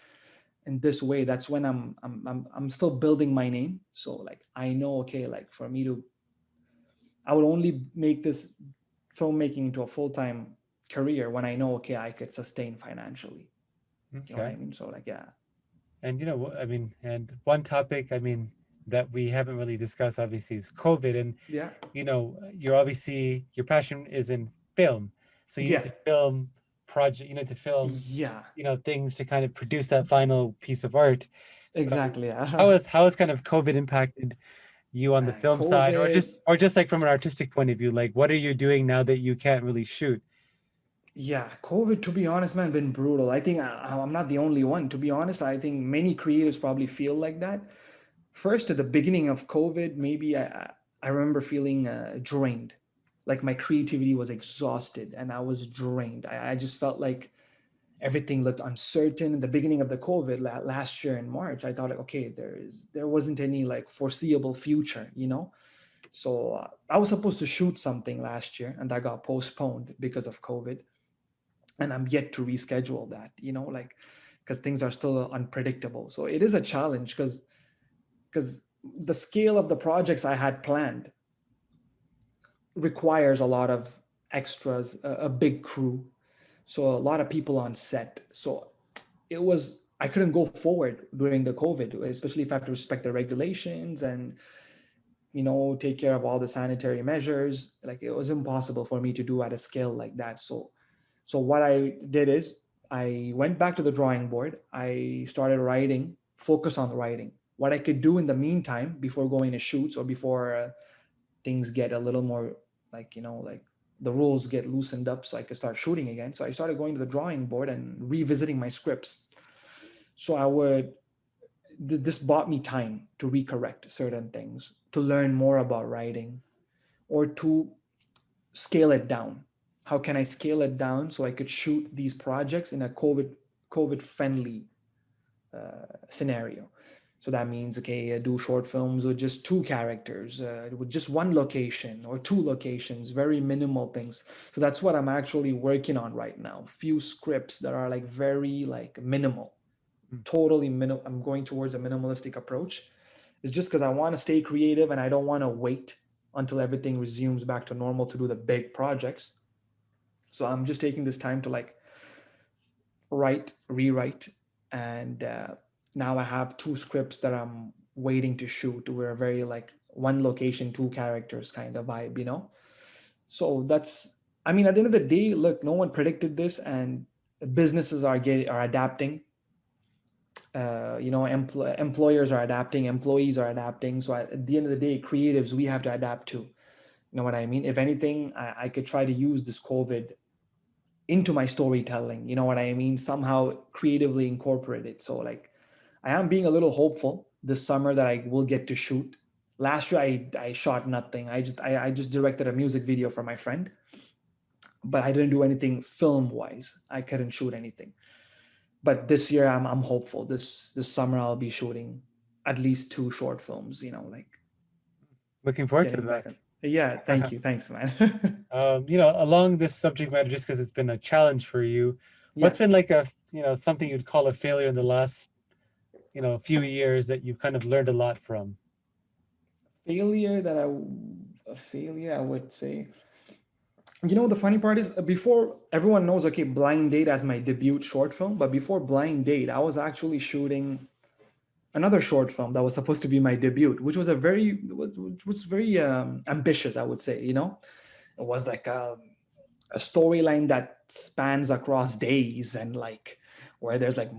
in this way. That's when I'm still building my name. So, like, I know, okay, like, for me to, I would only make this filmmaking into a full-time career when I know, okay, I could sustain financially. You know what I
Okay.
mean? So, like, yeah.
And I mean, and one topic, I mean, that we haven't really discussed obviously is COVID. And
Yeah.
you're obviously, your passion is in film. So you need
Yeah.
to film you need to film,
Yeah.
things to kind of produce that final piece of art. So
Exactly.
how has kind of COVID impacted you on the
Man,
film side, or
COVID.
just like from an artistic point of view? Like, what are you doing now that you can't really shoot?
Yeah, COVID, to be honest, man, been brutal. I think I'm not the only one. To be honest, I think many creators probably feel like that. First, at the beginning of COVID, maybe I remember feeling drained, like my creativity was exhausted and I was drained. I just felt like everything looked uncertain. In the beginning of the COVID last year in March, I thought, like, okay, there wasn't any, like, foreseeable future. So I was supposed to shoot something last year, and that got postponed because of COVID, and I'm yet to reschedule that. Like, because things are still unpredictable. So it is a challenge, because the scale of the projects I had planned requires a lot of extras, a big crew, so a lot of people on set. So I couldn't go forward during the COVID, especially if I have to respect the regulations and take care of all the sanitary measures. Like, it was impossible for me to do at a scale like that. So what I did is I went back to the drawing board. I started writing, focus on writing. What I could do in the meantime before going to shoots, or before things get a little more, like, like, the rules get loosened up, so I could start shooting again. So I started going to the drawing board and revisiting my scripts. So this bought me time to recorrect certain things, to learn more about writing, or to scale it down. How can I scale it down so I could shoot these projects in a COVID friendly scenario? So that means, okay, do short films with just two characters, with just one location or two locations, very minimal things. So that's what I'm actually working on right now. Few scripts that are like very like minimal, totally minimal. I'm going towards a minimalistic approach. It's just because I want to stay creative and I don't want to wait until everything resumes back to normal to do the big projects. So I'm just taking this time to like write, rewrite, and now I have two scripts that I'm waiting to shoot. We're very like one location, two characters kind of vibe, you know? So that's, I mean, at the end of the day, look, no one predicted this, and businesses are adapting. Employers are adapting, employees are adapting. So at the end of the day, creatives, we have to adapt too. You know what I mean? If anything, I could try to use this COVID into my storytelling. You know what I mean? Somehow creatively incorporate it. So like, I am being a little hopeful this summer that I will get to shoot. Last year, I shot nothing. I just directed a music video for my friend, but I didn't do anything film wise. I couldn't shoot anything. But this year, I'm hopeful. This summer, I'll be shooting at least two short films. You know, like
Looking forward to
getting
that.
better. Yeah, thank you. Thanks, man.
Along this subject matter, just because it's been a challenge for you, what's
Yeah.
been like a, something you'd call a failure in the last, few years that you've kind of learned a lot from?
A failure, I would say. You know, the funny part is, before, everyone knows, okay, Blind Date as my debut short film, but before Blind Date, I was actually shooting another short film that was supposed to be my debut, which was very ambitious, I would say. You know, it was like a storyline that spans across days, and like where there's like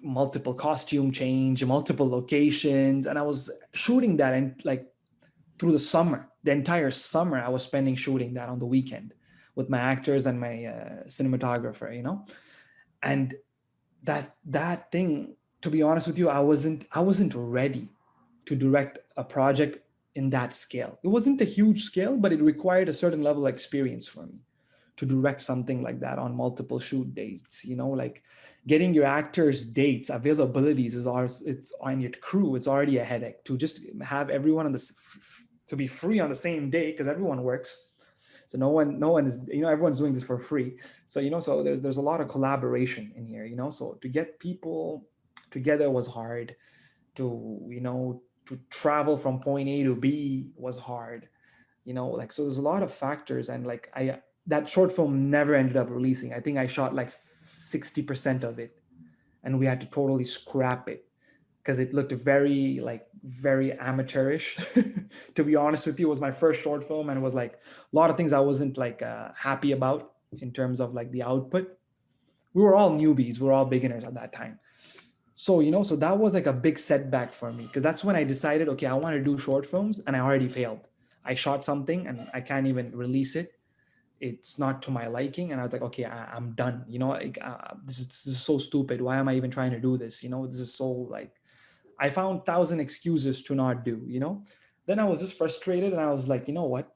multiple costume change, multiple locations, and I was shooting that, and like through the entire summer, I was spending shooting that on the weekend with my actors and my cinematographer, you know. And that thing, to be honest with you, I wasn't ready to direct a project in that scale. It wasn't a huge scale, but it required a certain level of experience for me to direct something like that on multiple shoot dates. You know, like getting your actors dates availabilities is ours, it's on your crew, it's already a headache. To just have everyone on this to be free on the same day, because everyone works, so no one is, everyone's doing this for free. So so there's a lot of collaboration in here. So to get people together was hard. To travel from point A to B was hard. Like, so there's a lot of factors, and like that short film never ended up releasing. I think I shot like 60% of it, and we had to totally scrap it because it looked very amateurish. To be honest with you, it was my first short film, and it was like a lot of things I wasn't like happy about in terms of like the output. We were all newbies, we were all beginners at that time. So that was like a big setback for me, because that's when I decided, okay, I want to do short films, and I already failed. I shot something and I can't even release it. It's not to my liking, and I was like, okay, I'm done. Like, this is so stupid. Why am I even trying to do this? This is so like, I found 1,000 excuses to not do. Then I was just frustrated, and I was like, you know what?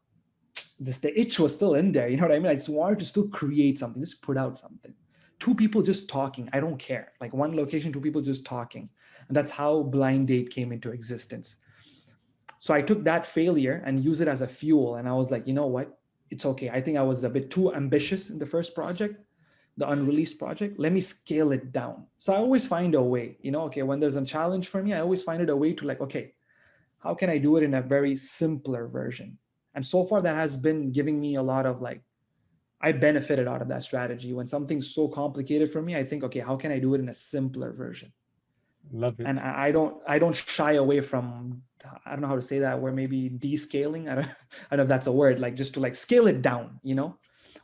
The itch was still in there. You know what I mean? I just wanted to still create something, just put out something. Two people just talking, I don't care. Like one location, two people just talking, and that's how Blind Date came into existence. So I took that failure and used it as a fuel, and I was like, you know what? It's okay. I think I was a bit too ambitious in the first project, the unreleased project. Let me scale it down. So I always find a way, okay, when there's a challenge for me, I always find it a way to like, okay, how can I do it in a very simpler version? And so far that has been giving me a lot of like, I benefited out of that strategy. When something's so complicated for me, I think, okay, how can I do it in a simpler version?
Love it.
And I don't shy away from, I don't know how to say that, where maybe descaling. I don't know if that's a word, like just to like scale it down,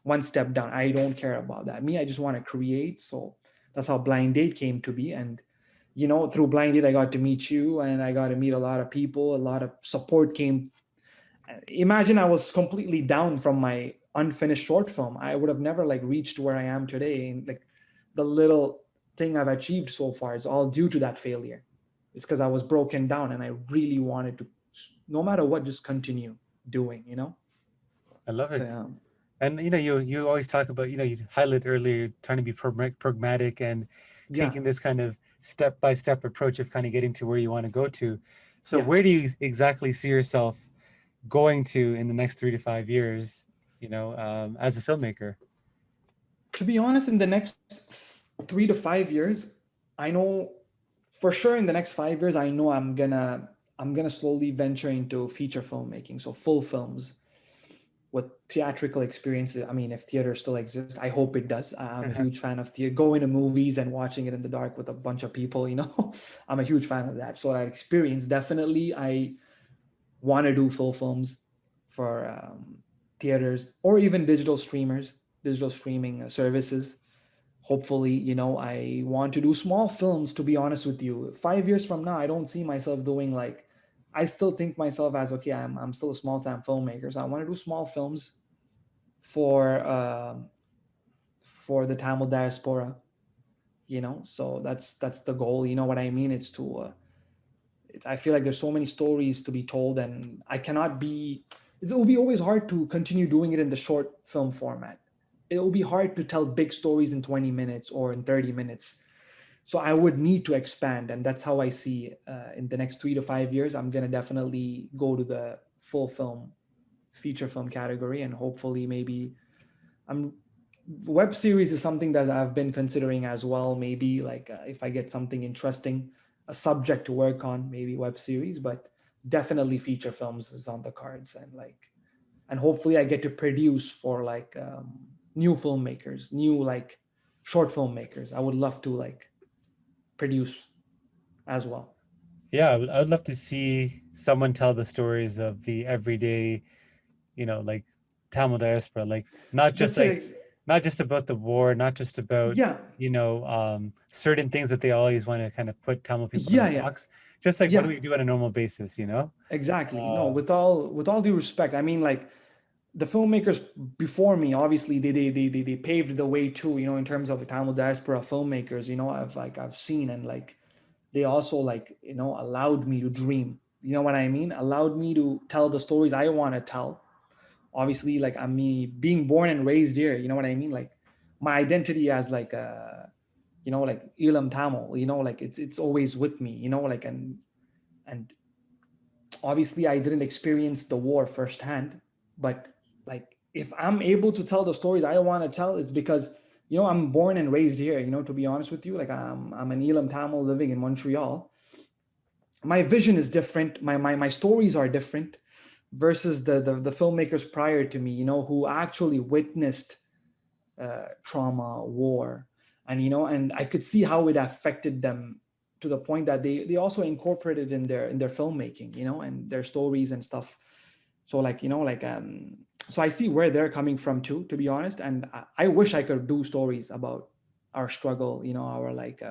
one step down. I don't care about that. Me, I just want to create. So that's how Blind Date came to be. And, through Blind Date, I got to meet you, and I got to meet a lot of people. A lot of support came. Imagine I was completely down from my unfinished short film. I would have never like reached where I am today. And like the little thing I've achieved so far is all due to that failure. It's because I was broken down, and I really wanted to, no matter what, just continue doing.
I love
So,
it.
yeah.
And you always talk about, you highlighted earlier, trying to be pragmatic and
Yeah,
taking this kind of step by step approach of kind of getting to where you want to go to. So
yeah.
where do you exactly see yourself going to in the next 3 to 5 years, as a filmmaker?
To be honest, in the next 3 to 5 years, I know for sure in the next 5 years, I know I'm gonna slowly venture into feature filmmaking, so full films with theatrical experiences. I mean, if theater still exists, I hope it does. I'm a huge fan of theater, going to movies and watching it in the dark with a bunch of people. I'm a huge fan of that. So that experience, definitely, I want to do full films for theaters or even digital streaming services. Hopefully, I want to do small films. To be honest with you, 5 years from now, I don't see myself doing like, I still think myself as, okay, I'm still a small time filmmaker, so I want to do small films for the Tamil diaspora. So that's the goal. You know what I mean? It's to I feel like there's so many stories to be told, and I cannot be. It will be always hard to continue doing it in the short film format. It will be hard to tell big stories in 20 minutes or in 30 minutes. So I would need to expand, and that's how I see in the next 3 to 5 years. I'm gonna definitely go to the full film, feature film category, and hopefully maybe I'm web series is something that I've been considering as well. Maybe like if I get something interesting, a subject to work on, maybe web series, but definitely feature films is on the cards. And hopefully I get to produce for like new filmmakers, new like short filmmakers. I would love to like produce as well.
Yeah, I would love to see someone tell the stories of the everyday, like Tamil diaspora, like not just
That's it.
like not just about the war, not just about
Yeah,
certain things that they always want to kind of put Tamil people in a
yeah, yeah,
box. Just like what do
yeah.
we do on a normal basis?
Exactly. No,
Um,
with all due respect, I mean like the filmmakers before me, obviously they paved the way too, in terms of Tamil diaspora filmmakers. I've seen, and like they also like allowed me to dream. You know what I mean? Allowed me to tell the stories I want to tell. Obviously, like I'm me being born and raised here. You know what I mean? Like my identity as like like Elam Tamil. Like it's always with me. Like and obviously I didn't experience the war firsthand, but like if I'm able to tell the stories I want to tell, it's because I'm born and raised here. To be honest with you, like I'm an Elam Tamil living in Montreal. My vision is different. My stories are different versus the filmmakers prior to me. Who actually witnessed trauma, war, and I could see how it affected them to the point that they also incorporated in their filmmaking, and their stories and stuff. So like so I see where they're coming from too, to be honest, and I wish I could do stories about our struggle, our like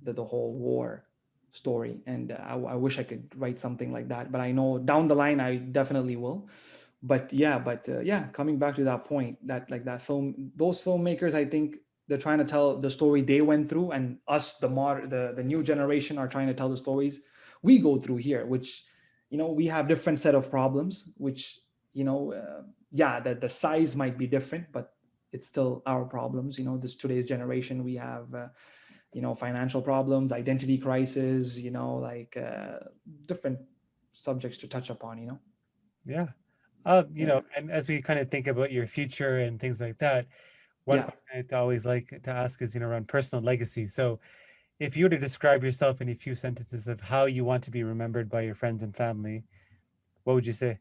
the whole war story, and I wish I could write something like that, but I know down the line I definitely will. But coming back to that point, that like that film, those filmmakers, I think they're trying to tell the story they went through, and us, the new generation, are trying to tell the stories we go through here, which we have different set of problems, which the size might be different, but it's still our problems. This today's generation, we have financial problems, identity crisis, different subjects to touch upon.
yeah.
Yeah,
And as we kind of think about your future and things like that, one
yeah.
question I always like to ask is, around personal legacy. So if you were to describe yourself in a few sentences of how you want to be remembered by your friends and family, what would you say?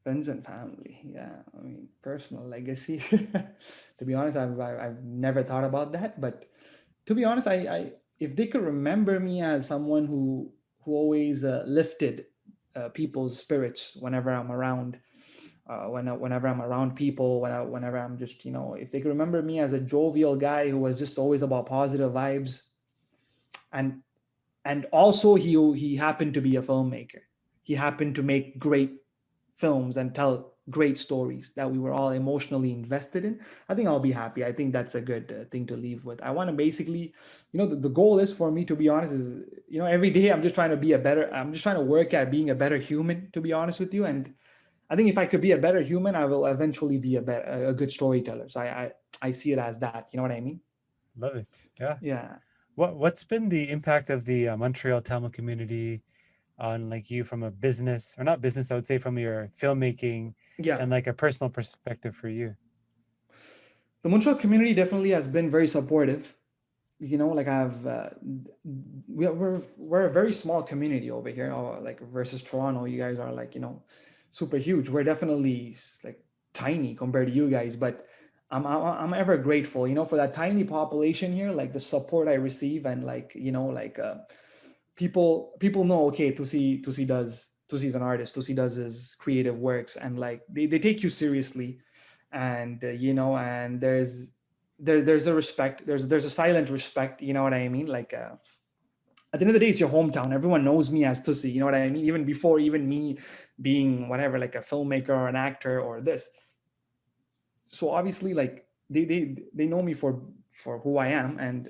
Friends and family. Yeah, I mean, personal legacy. To be honest, I've never thought about that. But to be honest, I if they could remember me as someone who always lifted people's spirits whenever I'm around, whenever I'm around people, whenever I'm just if they could remember me as a jovial guy who was just always about positive vibes, and also he happened to be a filmmaker. He happened to make great films and tell great stories that we were all emotionally invested in. I think I'll be happy. I think that's a good thing to leave with. I want to basically, the goal is for me, to be honest, is every day I'm just trying to work at being a better human, to be honest with you. And I think if I could be a better human, I will eventually be a good storyteller. So I see it as that. You know what I mean?
Love it. Yeah.
Yeah.
What's been the impact of the Montreal Tamil community on like you from a business, or not business, I would say from your filmmaking
Yeah.
and like a personal perspective for you?
The Montreal community definitely has been very supportive. You know, like we're a very small community over here, like versus Toronto. You guys are like, super huge. We're definitely like tiny compared to you guys, but I'm ever grateful, for that tiny population here, like the support I receive, and like, people know, okay, Thussy's an artist, Thusy does his creative works, and like they take you seriously. And and there's a respect, there's a silent respect, you know what I mean, like at the end of the day, it's your hometown. Everyone knows me as Thusy, you know what I mean, even before even me being whatever, like a filmmaker or an actor or this. So obviously, like they know me for who I am, and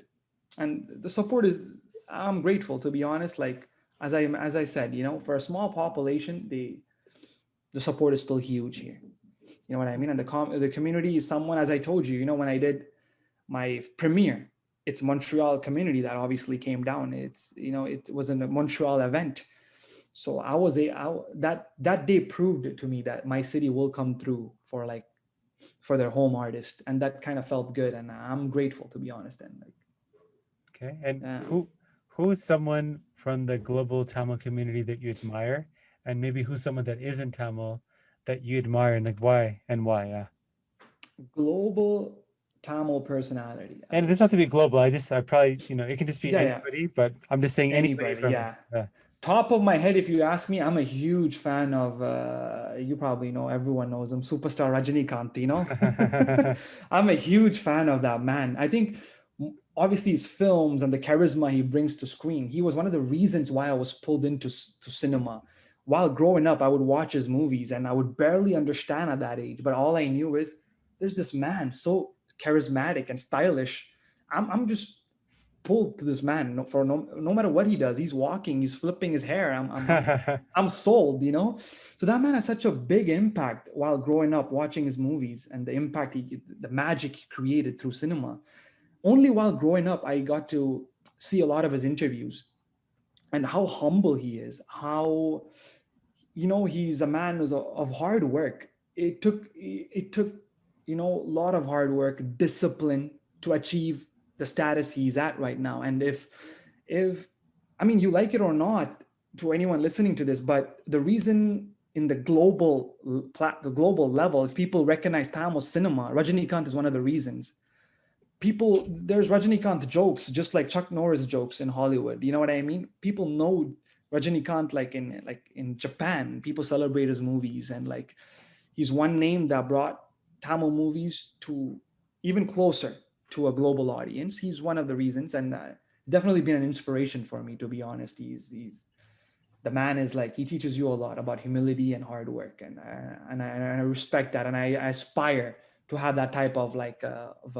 the support is, I'm grateful, to be honest. Like as I said, for a small population, the support is still huge here. You know what I mean? And the community is someone, as I told you, when I did my premiere, it's Montreal community that obviously came down. It was a Montreal event. So that day proved it to me that my city will come through for their home artist, and that kind of felt good, and I'm grateful, to be honest. And like,
Okay. And
yeah.
who's someone from the global Tamil community that you admire? And maybe who's someone that isn't Tamil that you admire, and like why and why? Yeah.
Global Tamil personality, I
And it
would
doesn't have to
say.
be global. I probably, it can just be
Yeah, yeah.
anybody, but I'm just saying anybody
Anybody,
from,
yeah. Top of my head, if you ask me, I'm a huge fan of, you probably know, everyone knows him, superstar Rajinikanth, I'm a huge fan of that man. I think obviously his films and the charisma he brings to screen, he was one of the reasons why I was pulled into to cinema. While growing up, I would watch his movies and I would barely understand at that age, but all I knew is there's this man so charismatic and stylish. I'm just pulled to this man, no matter what he does. He's walking, he's flipping his hair. I'm sold, So that man has such a big impact while growing up watching his movies, and the impact the magic he created through cinema. Only while growing up I got to see a lot of his interviews, and how humble he is, how he's a man who's of hard work. It took a lot of hard work, discipline, to achieve the status he's at right now. And if I mean, you like it or not, to anyone listening to this, but the reason in the global level, if people recognize Tamil cinema, Rajinikanth is one of the reasons. There's Rajinikanth jokes just like Chuck Norris jokes in Hollywood. You know what I mean? People know Rajinikanth, like in Japan, people celebrate his movies, and like he's one name that brought Tamil movies to even closer to a global audience. He's one of the reasons, and definitely been an inspiration for me, to be honest. He's the man is like, he teaches you a lot about humility and hard work, and I respect that, and I aspire to have that type of like of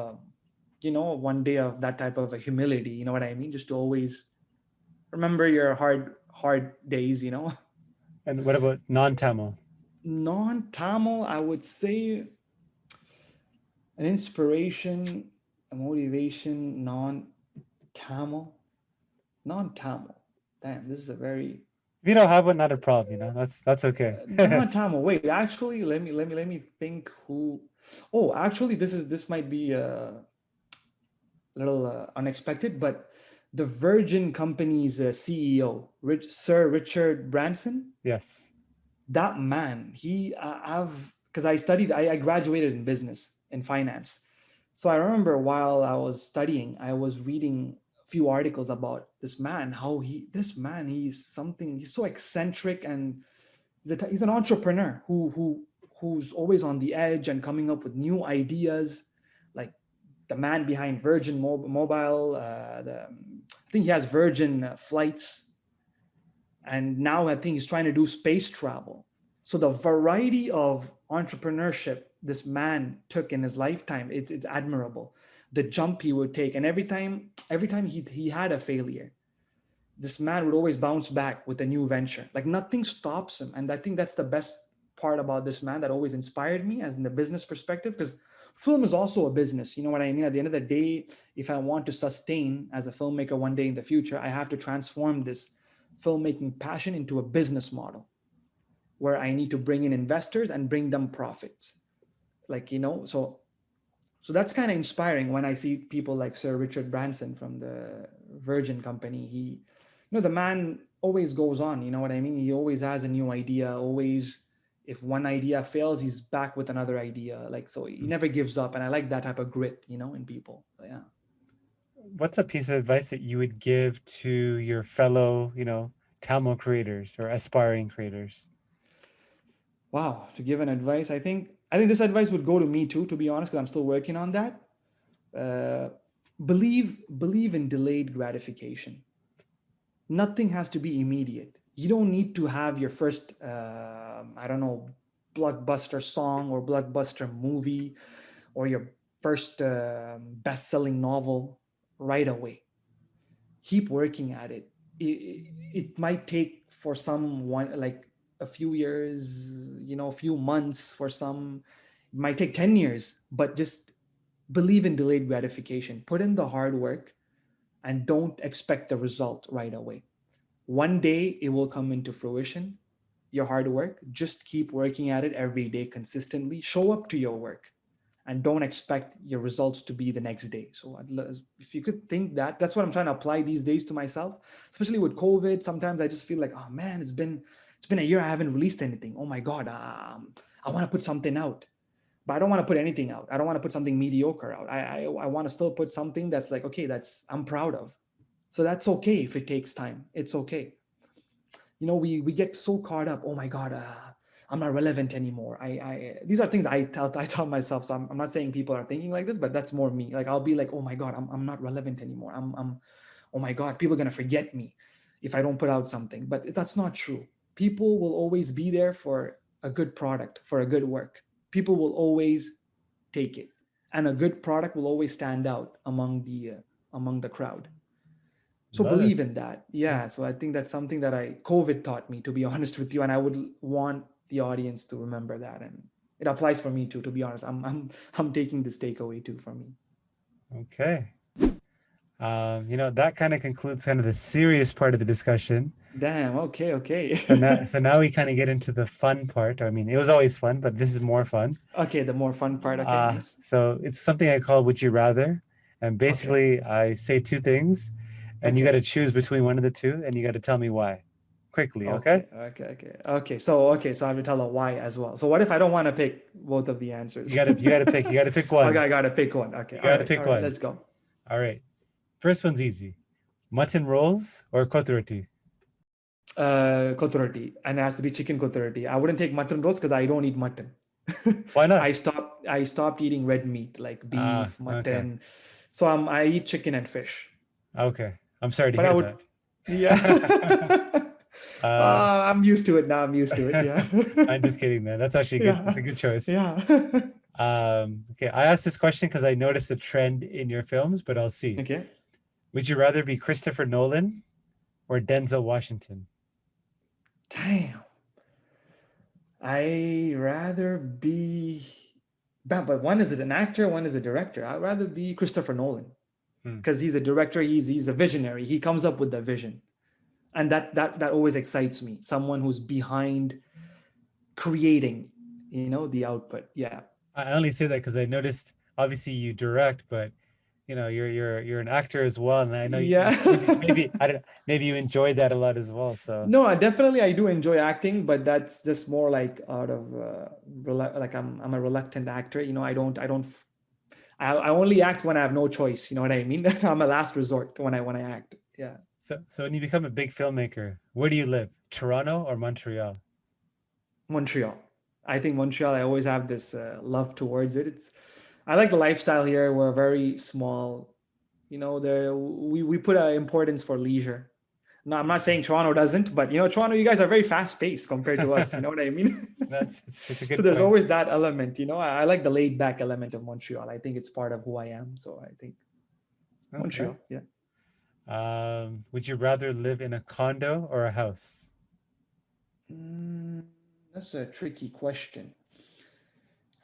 one day of that type of a humility. You know what I mean? Just to always remember your hard days.
And what about non-Tamil?
Non-Tamil, I would say an inspiration, a motivation, non-Tamil. Damn, this is a very
If you don't have one, not a problem, that's okay.
non-Tamil. Wait, actually, let me think who. Oh, actually, this might be a little unexpected, but the Virgin Company's CEO, Sir Richard Branson.
Yes.
That man, I've because I graduated in business and finance. So I remember while I was studying, I was reading a few articles about this man, he's so eccentric, and he's an entrepreneur who's always on the edge and coming up with new ideas. Like the man behind Virgin Mobile, I think he has Virgin Flights, and now I think he's trying to do space travel. So the variety of entrepreneurship this man took in his lifetime, it's admirable. The jump he would take, and every time he had a failure, this man would always bounce back with a new venture. Like nothing stops him, and I think that's the best part about this man that always inspired me as in the business perspective, because film is also a business. You know what I mean? At the end of the day, if I want to sustain as a filmmaker one day in the future, I have to transform this filmmaking passion into a business model where I need to bring in investors and bring them profits. Like, so that's kind of inspiring when I see people like Sir Richard Branson from the Virgin Company. The man always goes on, you know what I mean? He always has a new idea, always, if one idea fails, he's back with another idea. Like, so he never gives up. And I like that type of grit, in people. So, yeah.
What's a piece of advice that you would give to your fellow, Tamil creators or aspiring creators?
Wow. To give an advice, I think this advice would go to me too, to be honest, because I'm still working on that. Uh, believe in delayed gratification. Nothing has to be immediate. You don't need to have your first, I don't know, blockbuster song or blockbuster movie or your first best-selling novel right away. Keep working at it. It might take for someone like a few years, a few months. For some, it might take 10 years, but just believe in delayed gratification. Put in the hard work and don't expect the result right away. One day it will come into fruition, your hard work. Just keep working at it every day consistently. Show up to your work and don't expect your results to be the next day. So if you could think that, that's what I'm trying to apply these days to myself, especially with COVID. Sometimes I just feel like, oh man, it's been a year I haven't released anything. Oh my God, I want to put something out, but I don't want to put anything out. I don't want to put something mediocre out. I want to still put something that's like, okay, that's I'm proud of. So that's okay if it takes time. It's okay. We get so caught up. Oh my God, I'm not relevant anymore. I these are things I tell myself. So I'm not saying people are thinking like this, but that's more me. Like I'll be like, oh my God, I'm not relevant anymore. Oh my God, people are gonna forget me if I don't put out something. But that's not true. People will always be there for a good product, for a good work. People will always take it, and a good product will always stand out among the crowd. So
Love
believe
it.
in that. Yeah. So I think that's something that COVID taught me, to be honest with you. And I would want the audience to remember that. And it applies for me too, to be honest. I'm taking this takeaway too for me.
Okay. That kind of concludes kind of the serious part of the discussion.
Damn. Okay. Okay.
So now we kind of get into the fun part. I mean, it was always fun, but this is more fun.
Okay. The more fun part. Okay. Nice.
So it's something I call Would You Rather. And
Okay.
basically, I say two things, and you got
Okay.
to choose between one of the two, and you got to tell me why quickly, okay?
Okay. Okay. Okay. Okay. So I have to tell a why as well. So what if I don't want to pick both of the answers?
You got to pick
Okay.
one.
I got to pick one. Okay.
You
All
got to
right.
pick
All right.
one.
Let's go.
All right. First one's easy. Mutton rolls or kotroti?
Kothurati, and it has to be chicken kothurati. I wouldn't take mutton rolls because I don't eat mutton.
Why
I
not?
stopped eating red meat like beef,
Okay.
mutton. So I eat chicken and fish.
Okay. I'm sorry to
But I
hear
would,
that.
yeah.
uh,
I'm used to it now. I'm used to it. Yeah.
I'm just kidding, man. That's actually good. That's
Yeah.
a good choice.
Yeah.
Okay, I asked this question because I noticed a trend in your films, but I'll see.
Okay.
Would you rather be Christopher Nolan or Denzel Washington?
Damn. I rather be, but one is an actor, one is a director. I'd rather be Christopher Nolan
Hmm.
because he's a director. He's a visionary. He comes up with the vision, and that always excites me. Someone who's behind creating, the output. Yeah.
I only say that because I noticed obviously you direct, but you're an actor as well, and I know
Yeah.
maybe I don't maybe you enjoy that a lot as well. So
No, I do enjoy acting, but that's just more like out of like I'm a reluctant actor. I only act when I have no choice. You know what I mean? I'm a last resort when I act. Yeah.
so when you become a big filmmaker, where do you live? Toronto or Montreal?
Montreal. I think Montreal, I always have this love towards it. I like the lifestyle here. We're very small. There we put importance for leisure. No, I'm not saying Toronto doesn't, but Toronto, you guys are very fast paced compared to us. You know what I mean?
It's a
So
good
there's
point.
always that element. I like the laid back element of Montreal. I think it's part of who I am. So I think
Okay.
Montreal. Yeah.
Would you rather live in a condo or a house?
Mm, That's a tricky question.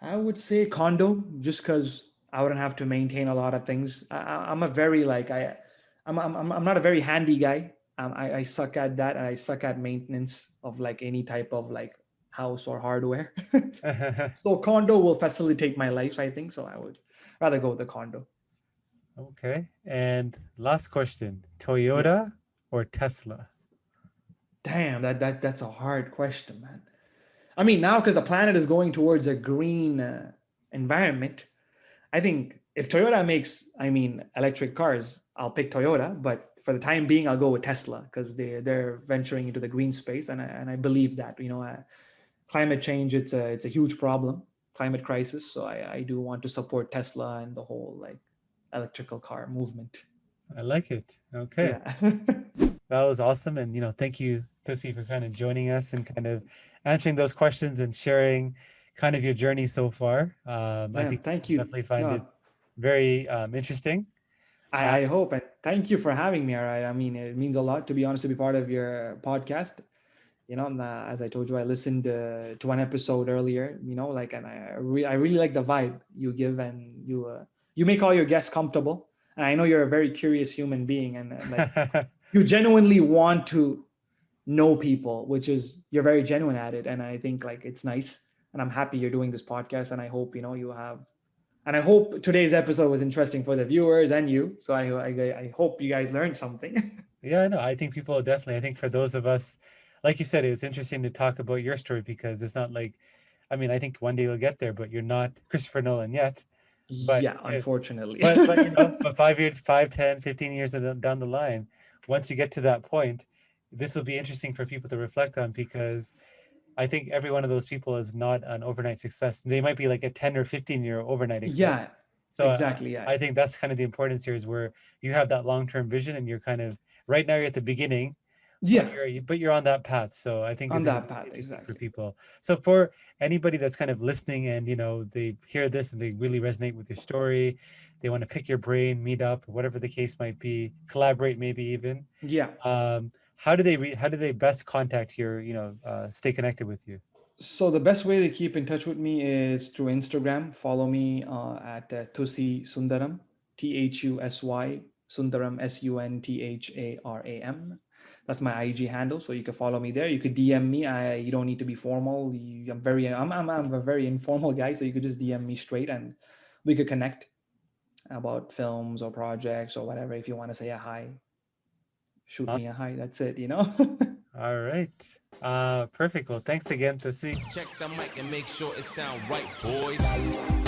I would say condo, just because I wouldn't have to maintain a lot of things. I'm a very like I'm not a very handy guy. I suck at that, and I suck at maintenance of like any type of like house or hardware. So condo will facilitate my life, I think. So I would rather go with the condo.
Okay. And last question,
Yeah.
Toyota or Tesla?
Damn, that's a hard question, man. I mean, now because the planet is going towards a green environment, I think if Toyota makes, I mean, electric cars, I'll pick Toyota. But for the time being, I'll go with Tesla because they're venturing into the green space, and I believe that climate change, it's a huge problem, climate crisis. So I do want to support Tesla and the whole like electrical car movement.
I like it. Okay.
Yeah.
That was awesome. And, thank you, Thusy, for kind of joining us and kind of answering those questions and sharing kind of your journey so far. I
Damn,
think
thank
you'll
you.
definitely find it
No,
very interesting. Uh,
I hope, and thank you for having me. All right. I mean, it means a lot, to be honest, to be part of your podcast. As I told you, I listened to one episode earlier, like, and I really like the vibe you give, and you make all your guests comfortable. And I know you're a very curious human being, and like you genuinely want to know people, which is you're very genuine at it. And I think like it's nice, and I'm happy you're doing this podcast. And I hope you have, and I hope today's episode was interesting for the viewers and you. So I hope you guys learned something.
Yeah, no, I think people definitely, I think for those of us, like you said, it was interesting to talk about your story because it's not like, I mean, I think one day you'll get there, but you're not Christopher Nolan yet. But
Yeah, unfortunately.
but 5 years, 5, 10, 15 years down the line, once you get to that point, this will be interesting for people to reflect on because I think every one of those people is not an overnight success. They might be like a 10 or 15-year overnight success.
Yeah,
So
exactly. Yeah,
I think that's kind of the importance here is where you have that long-term vision and you're kind of right now you're at the beginning, but
yeah,
you're on that path. So I think
on
it's going to
that
be really
path,
interesting for
exactly.
people. So for anybody that's kind of listening and they hear this and they really resonate with your story, they want to pick your brain, meet up, whatever the case might be, collaborate maybe even.
Yeah.
How do they best contact stay connected with you?
So the best way to keep in touch with me is through Instagram. Follow me at Thusy Sundaram, Thusy Sundaram, Suntharam. That's my IG handle, so you can follow me there. You could DM me. You don't need to be formal. I'm a very informal guy, so you could just DM me straight, and we could connect about films or projects or whatever. If you want to say a hi, shoot me a hi. That's it.
All right. Perfect. Well, thanks again, Thusy.
Check the mic and make sure it sound right, boys.